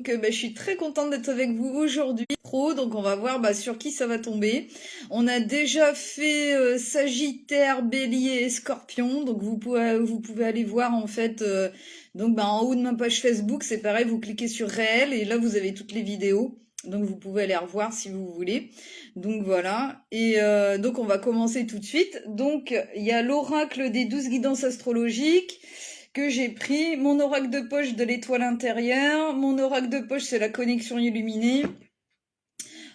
je suis très contente d'être avec vous aujourd'hui. Donc on va voir sur qui ça va tomber. On a déjà fait Sagittaire, Bélier et Scorpion. Donc vous pouvez aller voir en fait. En haut de ma page Facebook, c'est pareil, vous cliquez sur réel et là vous avez toutes les vidéos. Donc vous pouvez aller revoir si vous voulez. Donc voilà. Et donc on va commencer tout de suite. Donc il y a l'oracle des 12 guidances astrologiques que j'ai pris, mon oracle de poche de l'étoile intérieure, mon oracle de poche c'est la connexion illuminée.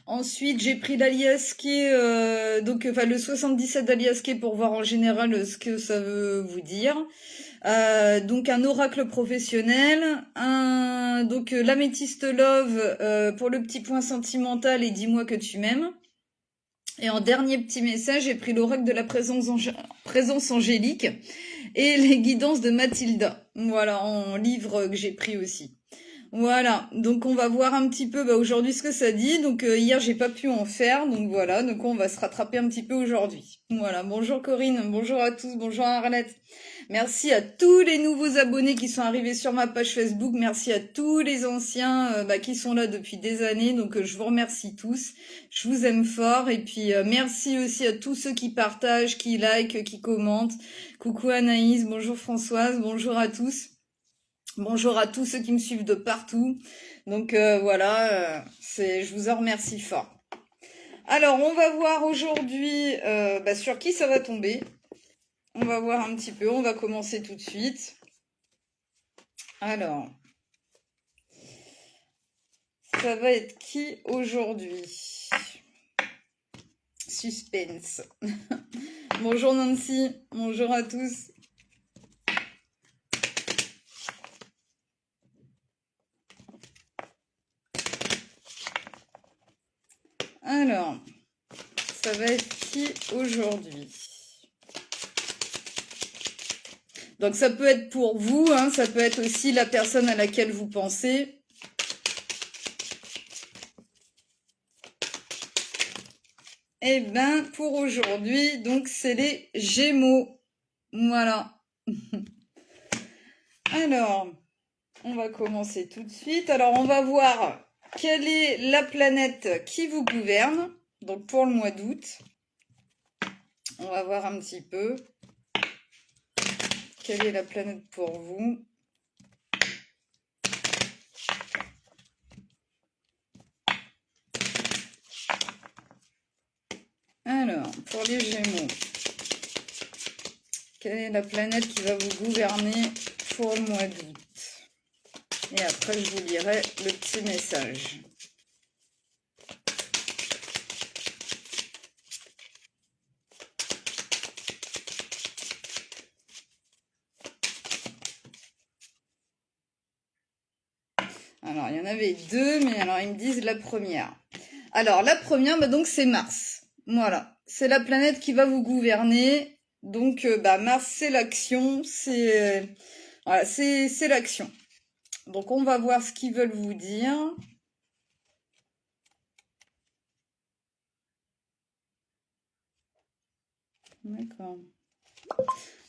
Ensuite, j'ai pris l'aliasqué, le 77 d'aliasqué pour voir en général ce que ça veut vous dire. Donc un oracle professionnel, l'améthyste love pour le petit point sentimental et dis-moi que tu m'aimes. Et en dernier petit message, j'ai pris l'oracle de la présence angélique et les guidances de Mathilda. Voilà, en livre que j'ai pris aussi. Voilà, donc on va voir un petit peu aujourd'hui ce que ça dit. Donc hier j'ai pas pu en faire, donc voilà, donc on va se rattraper un petit peu aujourd'hui. Voilà, bonjour Corinne, bonjour à tous, bonjour Arlette. Merci à tous les nouveaux abonnés qui sont arrivés sur ma page Facebook, merci à tous les anciens qui sont là depuis des années, donc je vous remercie tous, je vous aime fort, et puis merci aussi à tous ceux qui partagent, qui like, qui commentent. Coucou Anaïs, bonjour Françoise, bonjour à tous. Bonjour à tous ceux qui me suivent de partout. Donc je vous en remercie fort. Alors, on va voir aujourd'hui sur qui ça va tomber. On va voir un petit peu, on va commencer tout de suite. Alors, ça va être qui aujourd'hui? Suspense. Bonjour Nancy, bonjour à tous. Alors, ça va être qui aujourd'hui? Donc ça peut être pour vous, ça peut être aussi la personne à laquelle vous pensez. Eh bien, pour aujourd'hui, donc c'est les Gémeaux. Voilà. Alors, on va commencer tout de suite. Alors, on va voir quelle est la planète qui vous gouverne. Donc, pour le mois d'août, on va voir un petit peu quelle est la planète pour vous. Alors, pour les Gémeaux, quelle est la planète qui va vous gouverner pour le mois d'août? Et après, je vous lirai le petit message. Alors, il y en avait deux, mais alors ils me disent la première. Alors, la première, donc c'est Mars. Voilà, c'est la planète qui va vous gouverner. Donc, Mars, c'est l'action, c'est l'action. Donc, on va voir ce qu'ils veulent vous dire. D'accord.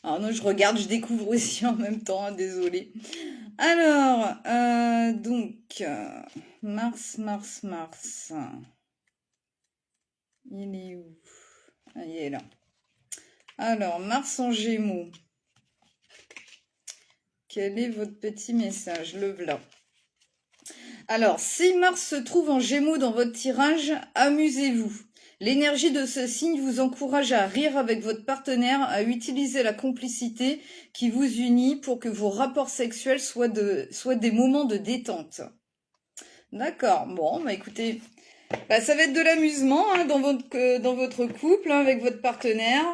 Alors, non, je regarde, je découvre aussi en même temps, désolée. Alors, Mars. Il est où? Ah, il est là. Alors, Mars en Gémeaux. Quel est votre petit message? Le voilà. Alors, si Mars se trouve en Gémeaux dans votre tirage, amusez-vous. L'énergie de ce signe vous encourage à rire avec votre partenaire, à utiliser la complicité qui vous unit pour que vos rapports sexuels soient des moments de détente. D'accord, bon, écoutez, ça va être de l'amusement dans votre couple, avec votre partenaire.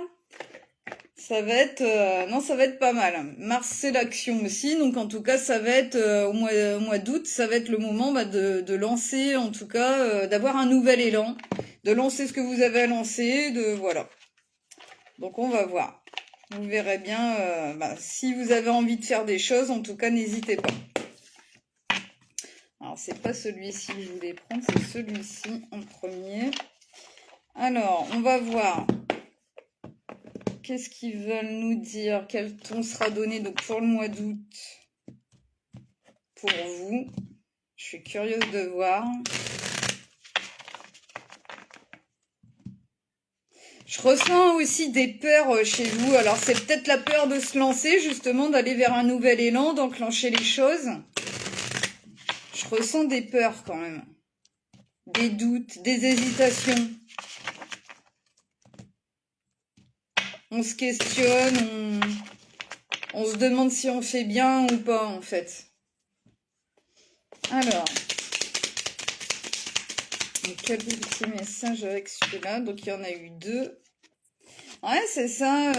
Ça va être pas mal. Mars, c'est l'action aussi, donc en tout cas, ça va être au mois d'août, ça va être le moment de lancer, en tout cas, d'avoir un nouvel élan, de lancer ce que vous avez à lancer, voilà. Donc on va voir. Vous verrez bien, si vous avez envie de faire des choses, en tout cas, n'hésitez pas. Alors, c'est pas celui-ci que je voulais prendre, c'est celui-ci en premier. Alors, on va voir. Qu'est-ce qu'ils veulent nous dire? Quel ton sera donné donc pour le mois d'août pour vous? Je suis curieuse de voir. Je ressens aussi des peurs chez vous. Alors, c'est peut-être la peur de se lancer, justement, d'aller vers un nouvel élan, d'enclencher les choses. Je ressens des peurs quand même. Des doutes, des hésitations. On se questionne, on se demande si on fait bien ou pas, en fait. Alors, quel petit message avec celui-là. Donc, il y en a eu 2. Ouais, c'est ça.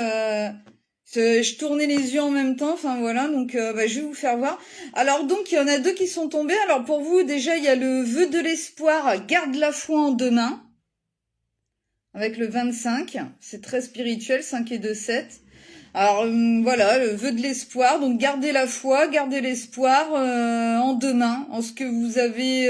Je tournais les yeux en même temps. Enfin, voilà. Donc, je vais vous faire voir. Alors, donc, il y en a 2 qui sont tombés. Alors, pour vous, déjà, il y a le vœu de l'espoir. Garde la foi en demain. Avec le 25. C'est très spirituel. 5 et 2, 7. Alors voilà, le vœu de l'espoir, donc gardez la foi, gardez l'espoir en demain, en ce que vous avez,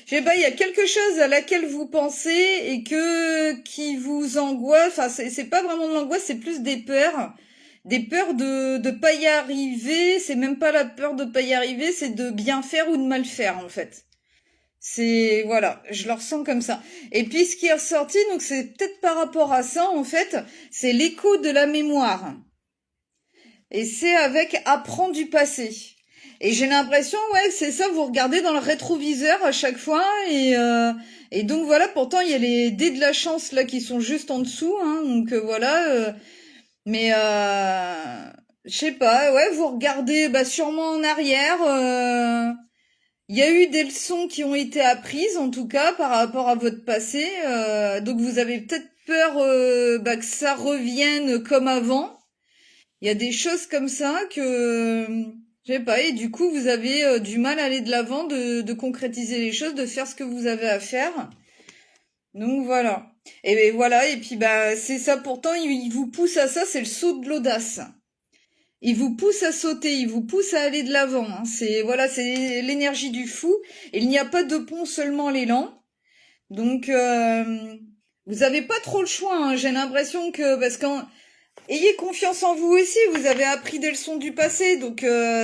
je sais pas, il y a quelque chose à laquelle vous pensez et qui vous angoisse. Enfin, c'est pas vraiment de l'angoisse, c'est plus des peurs de pas y arriver. C'est même pas la peur de pas y arriver, c'est de bien faire ou de mal faire en fait. C'est voilà, je le ressens comme ça. Et puis ce qui est ressorti, donc c'est peut-être par rapport à ça en fait, c'est l'écho de la mémoire. Et c'est avec apprendre du passé. Et j'ai l'impression, ouais, que c'est ça, vous regardez dans le rétroviseur à chaque fois. Et donc voilà, pourtant, il y a les dés de la chance là qui sont juste en dessous. Hein, donc voilà. Mais je sais pas, ouais, vous regardez sûrement en arrière. Il y a eu des leçons qui ont été apprises, en tout cas, par rapport à votre passé. Donc vous avez peut-être peur que ça revienne comme avant. Il y a des choses comme ça que, je sais pas, et du coup, vous avez du mal à aller de l'avant, de concrétiser les choses, de faire ce que vous avez à faire. Donc voilà. Et ben voilà, et puis c'est ça, pourtant, il vous pousse à ça, c'est le saut de l'audace. Il vous pousse à sauter, il vous pousse à aller de l'avant. Hein. C'est voilà, c'est l'énergie du fou. Et il n'y a pas de pont, seulement l'élan. Donc vous avez pas trop le choix. Hein. J'ai l'impression que parce qu'en ayez confiance en vous aussi, vous avez appris des leçons du passé, donc vous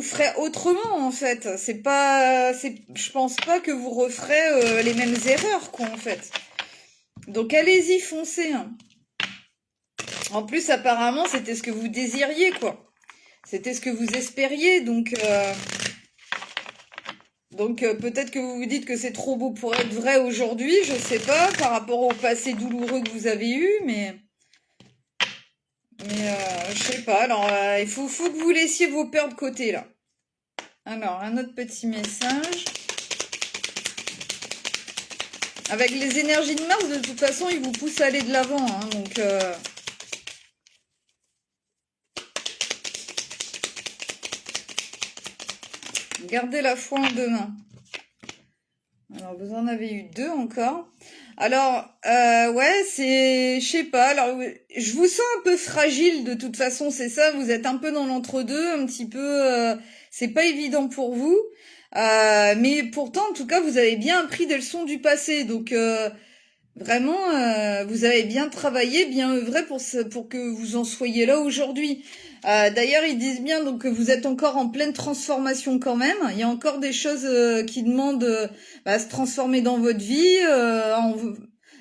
ferez autrement en fait. Je pense pas que vous referez les mêmes erreurs quoi en fait. Donc allez-y, foncez. Hein. En plus apparemment c'était ce que vous désiriez quoi. C'était ce que vous espériez, donc peut-être que vous vous dites que c'est trop beau pour être vrai aujourd'hui, je sais pas, par rapport au passé douloureux que vous avez eu, mais je sais pas. Alors il faut que vous laissiez vos peurs de côté là. Alors un autre petit message. Avec les énergies de Mars, de toute façon, ils vous poussent à aller de l'avant, hein, donc. Gardez la foi en demain. Alors, vous en avez eu 2 encore. Alors, ouais, je sais pas. Alors, je vous sens un peu fragile de toute façon, c'est ça. Vous êtes un peu dans l'entre-deux, un petit peu. C'est pas évident pour vous. Mais pourtant, en tout cas, vous avez bien appris des leçons du passé. Donc, vraiment, vous avez bien travaillé, bien œuvré pour que vous en soyez là aujourd'hui. D'ailleurs, ils disent bien donc que vous êtes encore en pleine transformation quand même. Il y a encore des choses qui demandent à se transformer dans votre vie.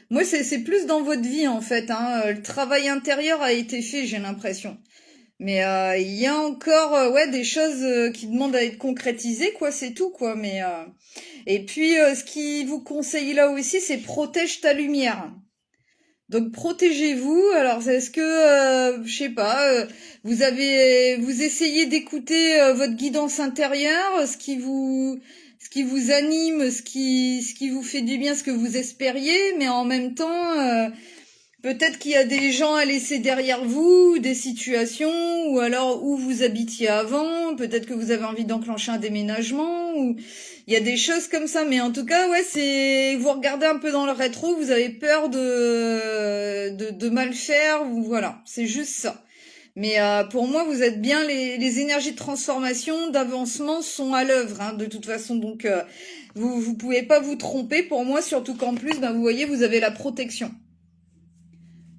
Moi, c'est plus dans votre vie en fait. Hein. Le travail intérieur a été fait, j'ai l'impression. Mais il y a encore ouais des choses qui demandent à être concrétisées, quoi. C'est tout, quoi. Mais et puis ce qui vous conseille là aussi, c'est protège ta lumière. Donc protégez-vous. Alors est-ce que je sais pas, vous essayez d'écouter votre guidance intérieure, ce qui vous anime, ce qui vous fait du bien, ce que vous espériez, mais en même temps peut-être qu'il y a des gens à laisser derrière vous, des situations, ou alors où vous habitiez avant, peut-être que vous avez envie d'enclencher un déménagement, ou il y a des choses comme ça. Mais en tout cas, ouais, vous regardez un peu dans le rétro, vous avez peur de mal faire, ou voilà, c'est juste ça. Mais pour moi, vous êtes bien, les énergies de transformation, d'avancement sont à l'œuvre, hein, de toute façon. Donc, vous pouvez pas vous tromper. Pour moi, surtout qu'en plus, vous voyez, vous avez la protection.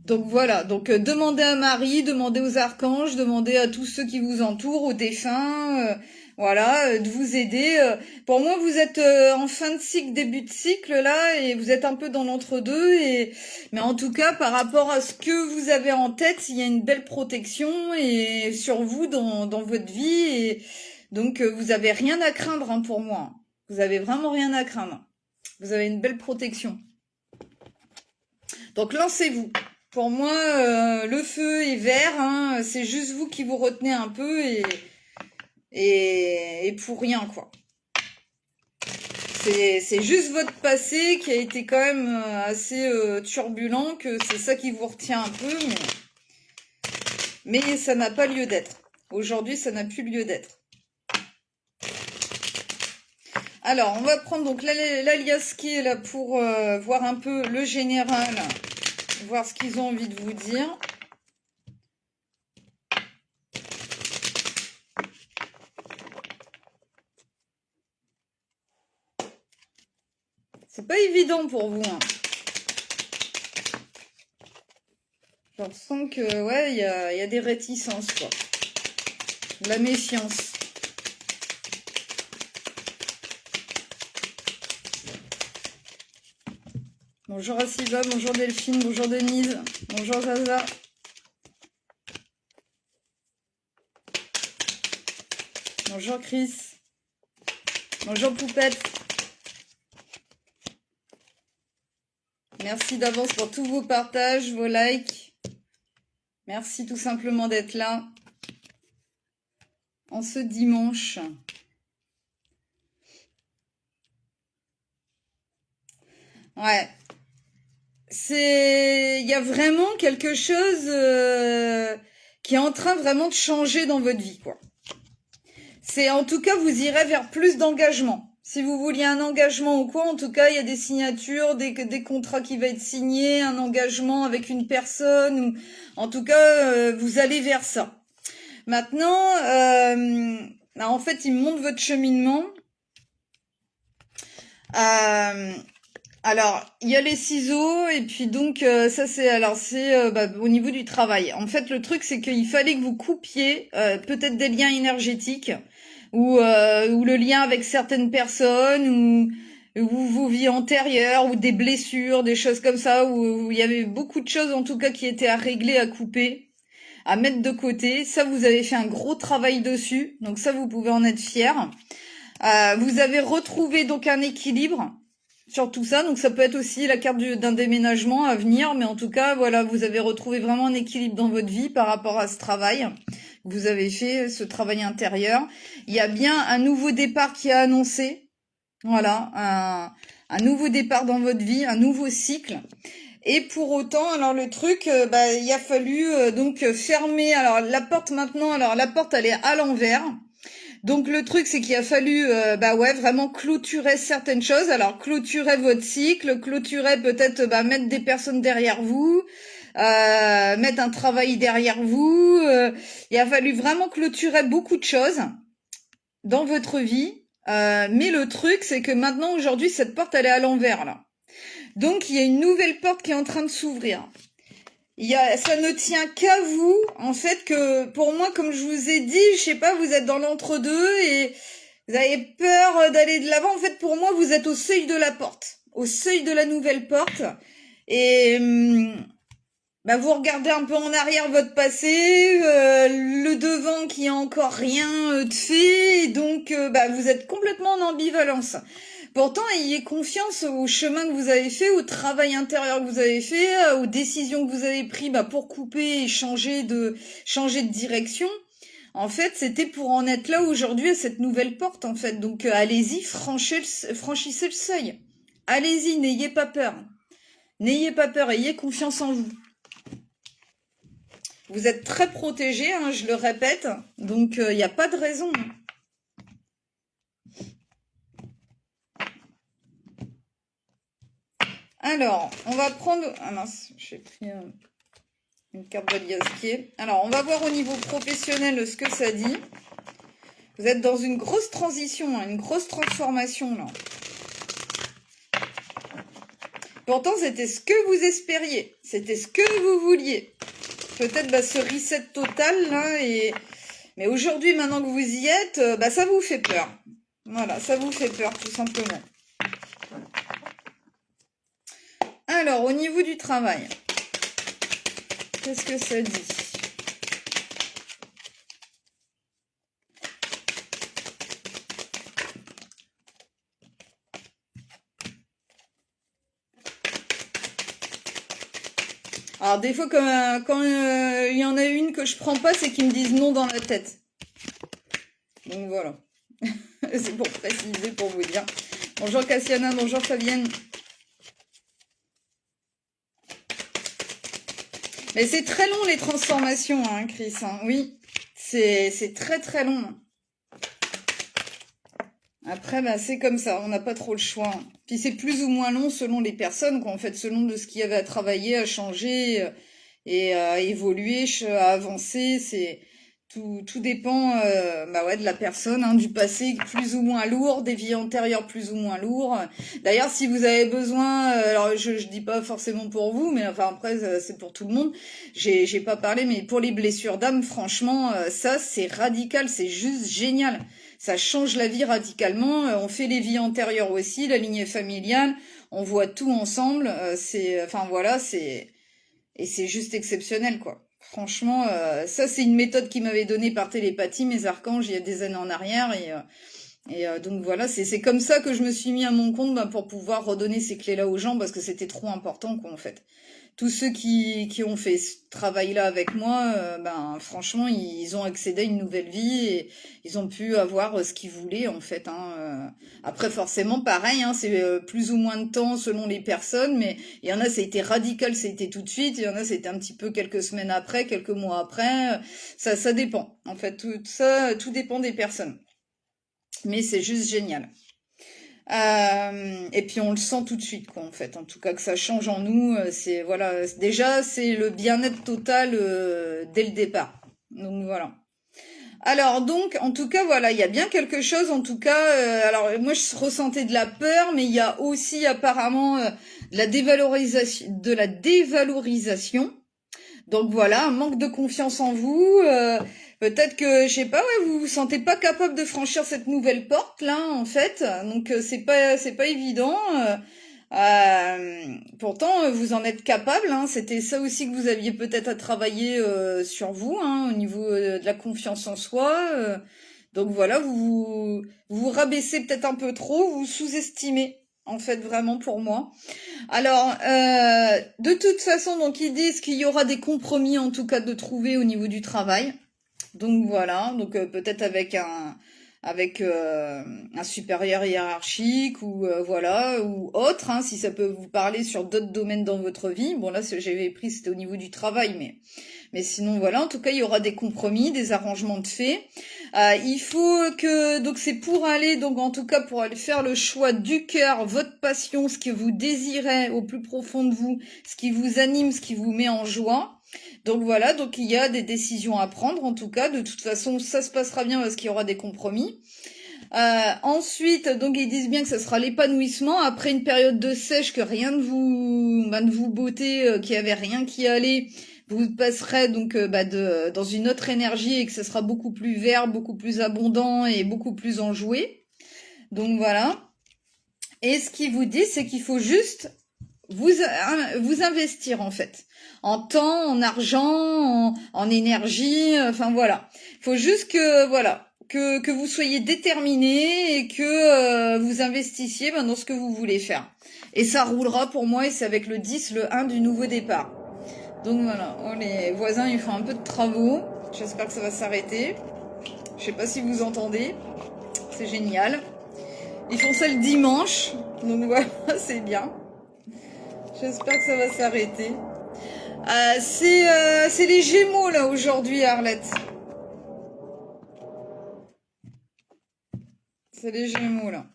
Donc voilà, donc demandez à Marie, demandez aux archanges, demandez à tous ceux qui vous entourent, aux défunts, Voilà, de vous aider. Pour moi, vous êtes en fin de cycle, début de cycle là, et vous êtes un peu dans l'entre-deux. Mais en tout cas, par rapport à ce que vous avez en tête, il y a une belle protection et sur vous dans votre vie. Et donc, vous avez rien à craindre hein, pour moi. Vous avez vraiment rien à craindre. Vous avez une belle protection. Donc, lancez-vous. Pour moi, le feu est vert. Hein, c'est juste vous qui vous retenez un peu et pour rien quoi. C'est juste votre passé qui a été quand même assez turbulent, que c'est ça qui vous retient un peu, mais ça n'a pas lieu d'être. Aujourd'hui, ça n'a plus lieu d'être. Alors, on va prendre donc l'alias qui est là pour voir un peu le général, voir ce qu'ils ont envie de vous dire. C'est pas évident pour vous. Hein. Je ressens que, ouais, il y a des réticences, quoi. De la méfiance. Bonjour Asiva, bonjour Delphine, bonjour Denise, bonjour Zaza. Bonjour Chris. Bonjour Poupette. Merci d'avance pour tous vos partages, vos likes. Merci tout simplement d'être là en ce dimanche. Ouais. Il y a vraiment quelque chose qui est en train vraiment de changer dans votre vie, quoi. C'est, en tout cas, vous irez vers plus d'engagement. Si vous vouliez un engagement ou quoi, en tout cas, il y a des signatures, des contrats qui vont être signés, un engagement avec une personne, ou en tout cas, vous allez vers ça. Maintenant, en fait, il me montre votre cheminement. Alors, il y a les ciseaux et puis donc ça c'est au niveau du travail. En fait, le truc c'est qu'il fallait que vous coupiez peut-être des liens énergétiques ou le lien avec certaines personnes ou vos vies antérieures ou des blessures, des choses comme ça où il y avait beaucoup de choses en tout cas qui étaient à régler, à couper, à mettre de côté. Ça vous avez fait un gros travail dessus. Donc ça vous pouvez en être fiers. Vous avez retrouvé donc un équilibre sur tout ça, donc ça peut être aussi la carte d'un déménagement à venir, mais en tout cas, voilà, vous avez retrouvé vraiment un équilibre dans votre vie par rapport à ce travail. Vous avez fait ce travail intérieur. Il y a bien un nouveau départ qui est annoncé. Voilà, un nouveau départ dans votre vie, un nouveau cycle. Et pour autant, alors le truc, il a fallu donc fermer. Alors la porte maintenant, alors la porte elle est à l'envers. Donc le truc c'est qu'il a fallu vraiment clôturer certaines choses. Alors clôturer votre cycle, clôturer peut-être mettre des personnes derrière vous, mettre un travail derrière vous. Il a fallu vraiment clôturer beaucoup de choses dans votre vie. Mais le truc c'est que maintenant aujourd'hui cette porte elle est à l'envers là. Donc il y a une nouvelle porte qui est en train de s'ouvrir. Ça ne tient qu'à vous, en fait, que pour moi, comme je vous ai dit, je sais pas, vous êtes dans l'entre-deux et vous avez peur d'aller de l'avant. En fait, pour moi, vous êtes au seuil de la porte, au seuil de la nouvelle porte. Et vous regardez un peu en arrière votre passé, le devant qui a encore rien de fait, et donc vous êtes complètement en ambivalence. Pourtant, ayez confiance au chemin que vous avez fait, au travail intérieur que vous avez fait, aux décisions que vous avez prises pour couper et changer de direction. En fait, c'était pour en être là aujourd'hui à cette nouvelle porte, en fait. Donc, allez-y, franchissez le seuil. Allez-y, n'ayez pas peur. N'ayez pas peur, ayez confiance en vous. Vous êtes très protégés, hein, je le répète. Donc, il n'y a pas de raison. Alors, on va prendre... Ah mince, j'ai pris une carte d'Aliaskier. Alors, on va voir au niveau professionnel ce que ça dit. Vous êtes dans une grosse transition, hein, une grosse transformation, là. Pourtant, c'était ce que vous espériez. C'était ce que vous vouliez. Peut-être ce reset total, là, Mais aujourd'hui, maintenant que vous y êtes, bah, ça vous fait peur. Voilà, ça vous fait peur, tout simplement. Alors, au niveau du travail, qu'est-ce que ça dit? Alors, des fois, quand il y en a une que je prends pas, c'est qu'ils me disent non dans la tête. Donc, voilà. C'est pour préciser, pour vous dire. Bonjour Cassiana, bonjour Fabienne. Mais c'est très long les transformations, hein, Chris. Hein. Oui, c'est très très long. Après, bah, c'est comme ça, on n'a pas trop le choix. Puis c'est plus ou moins long selon les personnes, quoi, en fait, selon de ce qu'il y avait à travailler, à changer et à évoluer, à avancer. C'est tout dépend bah ouais, de la personne, hein, du passé plus ou moins lourd, des vies antérieures plus ou moins lourds. D'ailleurs, si vous avez besoin, alors je dis pas forcément pour vous, mais enfin après c'est pour tout le monde. J'ai pas parlé, mais pour les blessures d'âme, franchement, ça c'est radical, c'est juste génial. Ça change la vie radicalement. On fait les vies antérieures aussi, la lignée familiale. On voit tout ensemble. Enfin voilà, et c'est juste exceptionnel, quoi. Franchement, ça c'est une méthode qui m'avait donnée par télépathie mes archanges il y a des années en arrière donc voilà, c'est comme ça que je me suis mis à mon compte bah, pour pouvoir redonner ces clés-là aux gens parce que c'était trop important, quoi, en fait. Tous ceux qui ont fait ce travail-là avec moi, ben franchement, ils ont accédé à une nouvelle vie et ils ont pu avoir ce qu'ils voulaient, en fait. Hein. Après, forcément, pareil, hein, c'est plus ou moins de temps selon les personnes, mais il y en a, ça a été radical, ça a été tout de suite. Il y en a, c'était un petit peu quelques semaines après, quelques mois après. Ça dépend. En fait, tout ça, tout dépend des personnes. Mais c'est juste génial. Et puis on le sent tout de suite, quoi, en fait. En tout cas, que ça change en nous, c'est voilà. Déjà, c'est le bien-être total dès le départ. Donc voilà. Alors donc, en tout cas, voilà, il y a bien quelque chose. En tout cas, alors moi, je ressentais de la peur, mais il y a aussi apparemment de la dévalorisation. Donc voilà, un manque de confiance en vous. Peut-être que, je sais pas, ouais, vous vous sentez pas capable de franchir cette nouvelle porte là, en fait. Donc c'est pas évident. Pourtant, vous en êtes capable. Hein. C'était ça aussi que vous aviez peut-être à travailler sur vous, hein, au niveau de la confiance en soi. Donc voilà, vous rabaissez peut-être un peu trop, vous sous-estimez. En fait, vraiment pour moi. Alors, de toute façon, donc ils disent qu'il y aura des compromis en tout cas de trouver au niveau du travail. Donc voilà, donc peut-être avec un supérieur hiérarchique ou voilà ou autre, hein, si ça peut vous parler sur d'autres domaines dans votre vie. Bon là, ce que j'avais pris c'était au niveau du travail, mais sinon voilà, en tout cas il y aura des compromis, des arrangements de fait. Il faut que donc c'est pour aller donc en tout cas pour aller faire le choix du cœur, votre passion, ce que vous désirez au plus profond de vous, ce qui vous anime, ce qui vous met en joie. Donc voilà, donc il y a des décisions à prendre en tout cas. De toute façon, ça se passera bien parce qu'il y aura des compromis. Ensuite, donc ils disent bien que ce sera l'épanouissement après une période de sèche, que rien ne vous beauté, qu'il y avait rien qui allait. Vous passerez donc dans une autre énergie et que ce sera beaucoup plus vert, beaucoup plus abondant et beaucoup plus enjoué. Donc voilà. Et ce qu'ils vous disent, c'est qu'il faut juste vous investir en fait. En temps, en argent, en énergie, enfin voilà. Il faut juste que voilà, que vous soyez déterminé et que vous investissiez dans ce que vous voulez faire. Et ça roulera pour moi et c'est avec le 10, le 1 du nouveau départ. Donc voilà, oh, les voisins ils font un peu de travaux. J'espère que ça va s'arrêter. Je sais pas si vous entendez. C'est génial. Ils font ça le dimanche. Donc voilà, c'est bien. J'espère que ça va s'arrêter. C'est les Gémeaux là aujourd'hui, Arlette. C'est les Gémeaux là.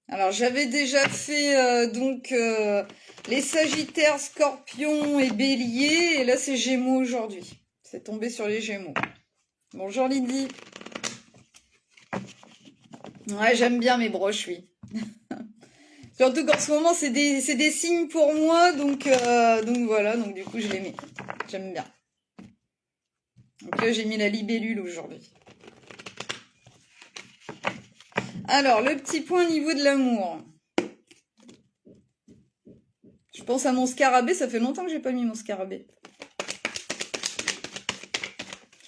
Alors j'avais déjà fait les Sagittaires, Scorpions et Béliers, et là c'est Gémeaux aujourd'hui. C'est tombé sur les Gémeaux. Bonjour Lydie. Ouais, j'aime bien mes broches, oui. Surtout qu'en ce moment c'est des signes pour moi, donc voilà, donc du coup je les mets. J'aime bien. Donc que j'ai mis la libellule aujourd'hui. Alors, le petit point au niveau de l'amour. Je pense à mon scarabée, ça fait longtemps que j'ai pas mis mon scarabée.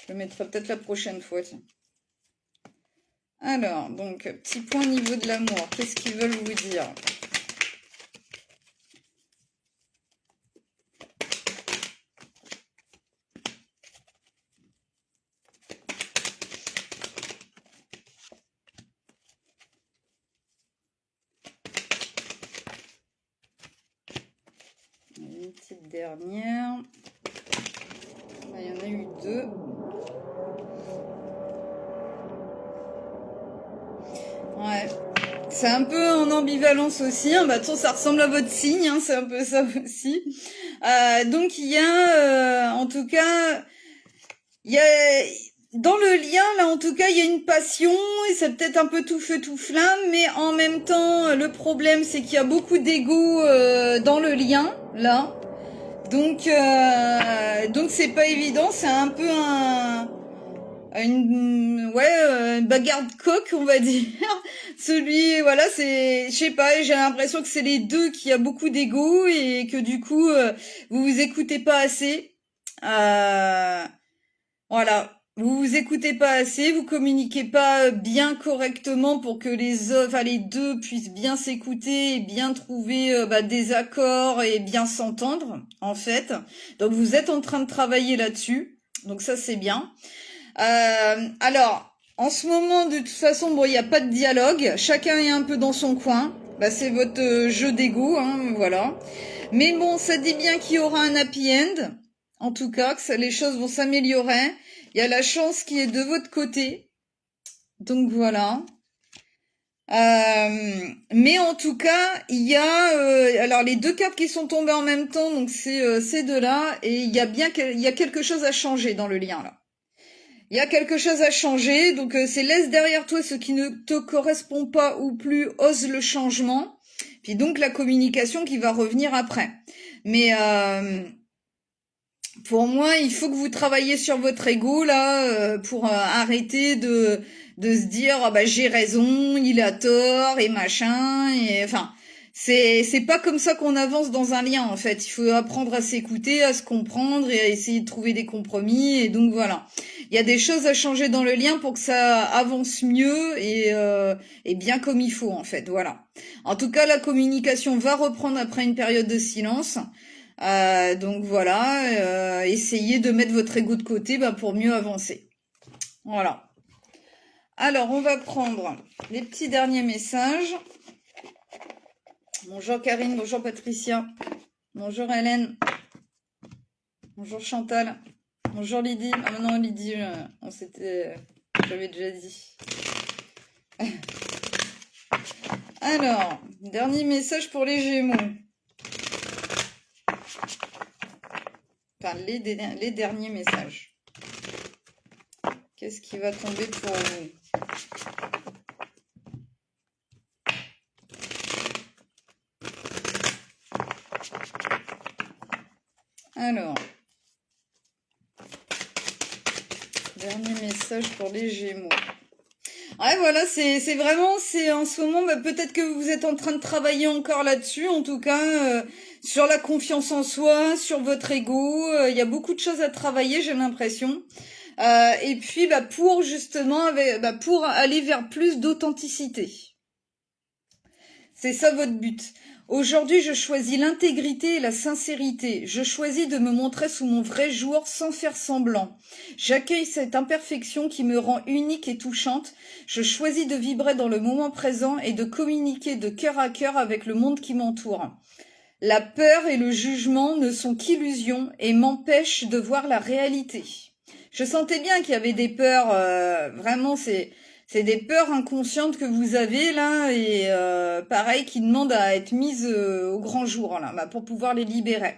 Je le mettrai peut-être la prochaine fois, tiens. Alors, donc, petit point au niveau de l'amour. Qu'est-ce qu'ils veulent vous dire? Une petite dernière. Il y en a eu deux. Ouais. C'est un peu en ambivalence aussi. Hein. Bah, de toute façon, ça ressemble à votre signe. Hein. C'est un peu ça aussi. Donc, il y a, en tout cas, il y a... Dans le lien, là, en tout cas, il y a une passion, et c'est peut-être un peu tout feu, tout flamme, mais en même temps, le problème, c'est qu'il y a beaucoup d'ego dans le lien, là. Donc c'est pas évident, c'est un peu une bagarre de coq, on va dire. Voilà, je sais pas, j'ai l'impression que c'est les deux qui a beaucoup d'ego et que du coup, vous vous écoutez pas assez. Voilà. Vous écoutez pas assez, vous communiquez pas bien correctement pour que les deux puissent bien s'écouter et bien trouver des accords et bien s'entendre, en fait. Donc vous êtes en train de travailler là-dessus. Donc ça c'est bien. Alors, en ce moment, de toute façon, bon, il n'y a pas de dialogue. Chacun est un peu dans son coin. C'est votre jeu d'ego, hein, voilà. Mais bon, ça dit bien qu'il y aura un happy end. En tout cas, que les choses vont s'améliorer. Il y a la chance qui est de votre côté. Donc voilà. Mais en tout cas, il y a alors les deux cartes qui sont tombées en même temps, donc c'est ces deux-là, et il y a quelque chose à changer dans le lien là. Il y a quelque chose à changer, donc c'est laisse derrière toi ce qui ne te correspond pas ou plus, ose le changement. Puis donc la communication qui va revenir après. Mais pour moi, il faut que vous travailliez sur votre ego là pour arrêter de se dire j'ai raison, il a tort et machin et enfin c'est pas comme ça qu'on avance dans un lien en fait. Il faut apprendre à s'écouter, à se comprendre et à essayer de trouver des compromis et donc voilà. Il y a des choses à changer dans le lien pour que ça avance mieux et bien comme il faut en fait. Voilà. En tout cas, la communication va reprendre après une période de silence. Donc voilà, essayez de mettre votre ego de côté pour mieux avancer. Voilà. Alors, on va prendre les petits derniers messages. Bonjour Karine, bonjour Patricia, bonjour Hélène, bonjour Chantal, bonjour Lydie. Ah non, Lydie, j'avais déjà dit. Alors, dernier message pour les Gémeaux. Enfin, les derniers messages. Qu'est-ce qui va tomber pour vous? Alors, dernier message pour les Gémeaux. Ouais, voilà, c'est vraiment, en ce moment, peut-être que vous êtes en train de travailler encore là-dessus, en tout cas, sur la confiance en soi, sur votre ego, il y a beaucoup de choses à travailler, j'ai l'impression. Et puis, pour justement, pour aller vers plus d'authenticité. C'est ça votre but. Aujourd'hui, je choisis l'intégrité et la sincérité. Je choisis de me montrer sous mon vrai jour sans faire semblant. J'accueille cette imperfection qui me rend unique et touchante. Je choisis de vibrer dans le moment présent et de communiquer de cœur à cœur avec le monde qui m'entoure. La peur et le jugement ne sont qu'illusions et m'empêchent de voir la réalité. Je sentais bien qu'il y avait des peurs, vraiment c'est des peurs inconscientes que vous avez là et pareil qui demandent à être mises au grand jour là, pour pouvoir les libérer.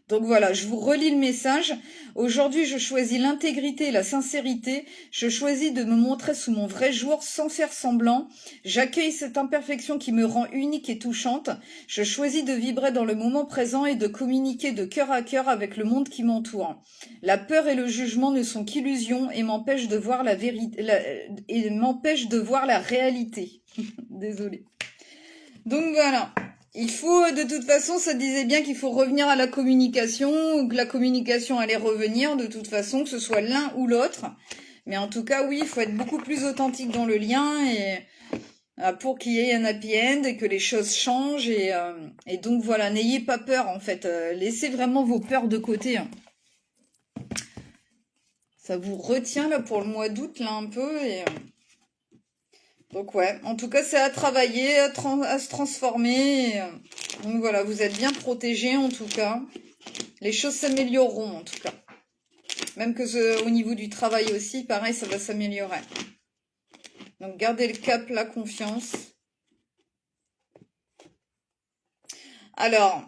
Donc voilà, je vous relis le message. Aujourd'hui, je choisis l'intégrité et la sincérité. Je choisis de me montrer sous mon vrai jour sans faire semblant. J'accueille cette imperfection qui me rend unique et touchante. Je choisis de vibrer dans le moment présent et de communiquer de cœur à cœur avec le monde qui m'entoure. La peur et le jugement ne sont qu'illusions et m'empêchent de voir la vérité, et m'empêchent de voir la réalité. Désolée. Donc voilà. Il faut, de toute façon, ça disait bien qu'il faut revenir à la communication, que la communication allait revenir, de toute façon, que ce soit l'un ou l'autre. Mais en tout cas, oui, il faut être beaucoup plus authentique dans le lien et pour qu'il y ait un happy end et que les choses changent. Et donc voilà, n'ayez pas peur en fait. Laissez vraiment vos peurs de côté. Hein. Ça vous retient là pour le mois d'août, là un peu. Donc ouais, en tout cas, c'est à travailler, à se transformer. Donc voilà, vous êtes bien protégés en tout cas. Les choses s'amélioreront en tout cas. Même que au niveau du travail aussi, pareil, ça va s'améliorer. Donc gardez le cap, la confiance. Alors,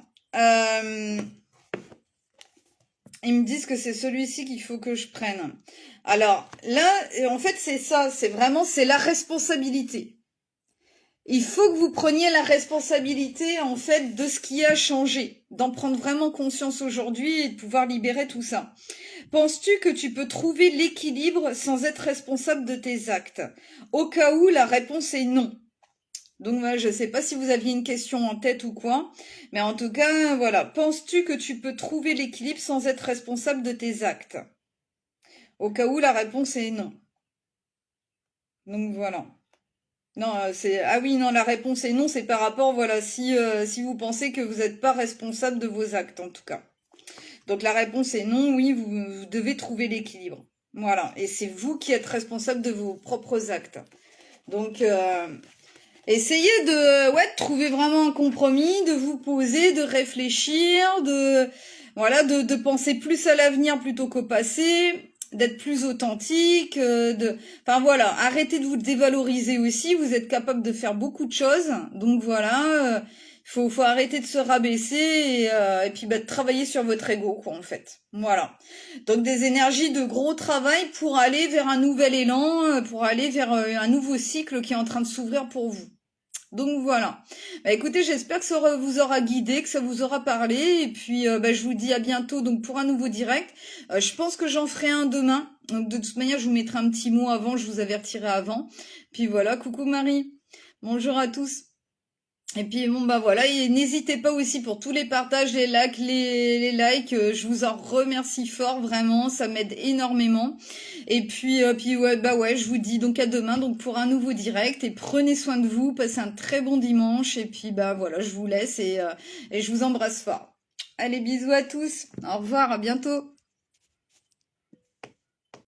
ils me disent que c'est celui-ci qu'il faut que je prenne. Alors là, en fait, c'est ça, c'est la responsabilité. Il faut que vous preniez la responsabilité, en fait, de ce qui a changé, d'en prendre vraiment conscience aujourd'hui et de pouvoir libérer tout ça. Penses-tu que tu peux trouver l'équilibre sans être responsable de tes actes? Au cas où, la réponse est non. Donc, voilà, je ne sais pas si vous aviez une question en tête ou quoi, mais en tout cas, voilà. Penses-tu que tu peux trouver l'équilibre sans être responsable de tes actes? Au cas où, la réponse est non. Donc, voilà. Non, ah oui, non, la réponse est non, c'est par rapport, voilà, si vous pensez que vous n'êtes pas responsable de vos actes, en tout cas. Donc la réponse est non, oui, vous devez trouver l'équilibre. Voilà, et c'est vous qui êtes responsable de vos propres actes. Donc, essayez de trouver vraiment un compromis, de vous poser, de réfléchir, de penser plus à l'avenir plutôt qu'au passé, d'être plus authentique, enfin voilà, arrêtez de vous dévaloriser aussi, vous êtes capable de faire beaucoup de choses, donc voilà, faut arrêter de se rabaisser et puis de travailler sur votre ego, quoi, en fait. Voilà. Donc des énergies de gros travail pour aller vers un nouvel élan, pour aller vers un nouveau cycle qui est en train de s'ouvrir pour vous. Donc voilà. Bah, écoutez, j'espère que ça vous aura guidé, que ça vous aura parlé. Et puis je vous dis à bientôt donc pour un nouveau direct. Je pense que j'en ferai un demain. Donc de toute manière, je vous mettrai un petit mot avant, je vous avertirai avant. Puis voilà, coucou Marie. Bonjour à tous. Et puis bon bah voilà, et n'hésitez pas aussi pour tous les partages, les likes, les likes, je vous en remercie fort vraiment, ça m'aide énormément. Et puis ouais, je vous dis donc à demain donc pour un nouveau direct et prenez soin de vous, passez un très bon dimanche et puis bah voilà, je vous laisse et je vous embrasse fort. Allez, bisous à tous. Au revoir, à bientôt.